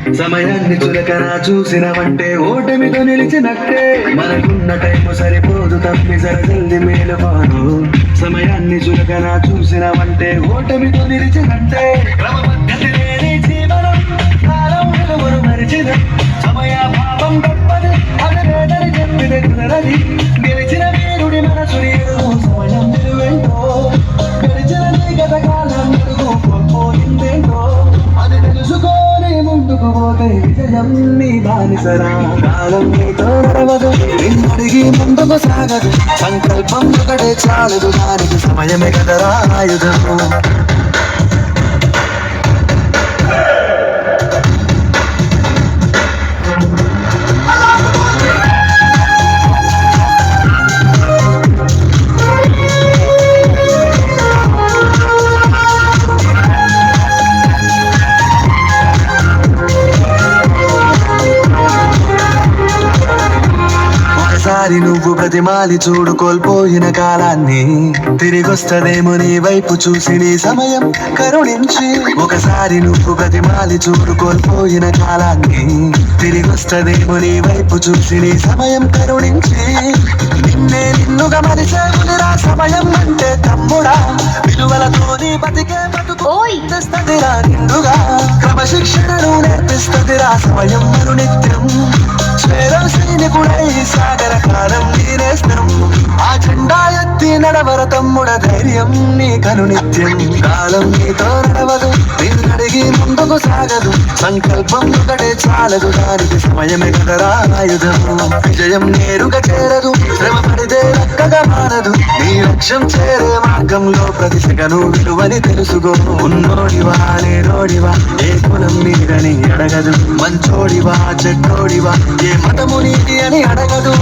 సమయాన్ని చులకన చూసినవంటే ఓటమితో నిలిచినట్టే. మనకున్న టైము సరిపోదు తప్పి జల్ది మేలుకోను. సమయాన్ని చులకన చూసినవంటే ఓటమితో నిలిచినట్టే. క్రమపద్ధతి లేని జీవనం కాలం విలువను మరిచిన సమయ పాపం తప్పదు అది లేదని చెప్పిన కుదరది. గెలిచిన వీరుడి మనసుని ఎరుగు సమయం విలువేంటో. గెలిచిన నీ గత కాలం ఎరుగు కోల్పోయిందేంటో. అది తెలుసుకోని ముందుకు పోతే విజయం నీ బానిసరా. కాలం నీతో నడవదు నిన్నడిగి ముందుకు సాగదు. సంకల్పం ఒకటే చాలదు దానికి సమయమే కదరా ఆయుధము. ఒకసారి నువ్వు ప్రతిమాలి చూడు కోల్పోయిన కాలాన్ని. తిరిగొస్తదేమో నీ వైపు చూసి నీ సమయం కరుణించి. ఒకసారి నువ్వు ప్రతిమాలి చూడు కోల్పోయిన కాలాన్ని. తిరిగొస్తదేమో నీ వైపు చూసి నీ సమయం కరుణించి. నిన్నే నిన్నుగా మరిచేవునిరా సమయం అంటే తమ్ముడా. విలువలతోని బతికే బతుకు తెస్తదిరా నిండుగా. క్రమశిక్షణను నేర్పిస్తదిరా సమయం మరు నిత్యం. స్వేరం సైనికుడై సాగర కాలం నీరేస్తం. ఆ జెండా ఎత్తి నడవర తమ్ముడ ధైర్యం నీ కను నిత్యం. కాలం నీతో నడవదు నిన్నడిగి ముందుకు సాగదు. సంకల్పం ఒకటే చాలదు దానికి సమయమే కదరా ఆయుధము. విజయం నేరుగా చేరదు శ్రమ పడితే లక్కగా మారదు. నీ లక్ష్యం చేరే మార్గంలో ప్రతి సెకను విలువని తెలుసుకో. ఉన్నోడివా లేనోడివా ఏ కులం నీదని అడగదు. మంచోడివా చెడ్డోడివా ఏ మతము నీది అని అడగదు.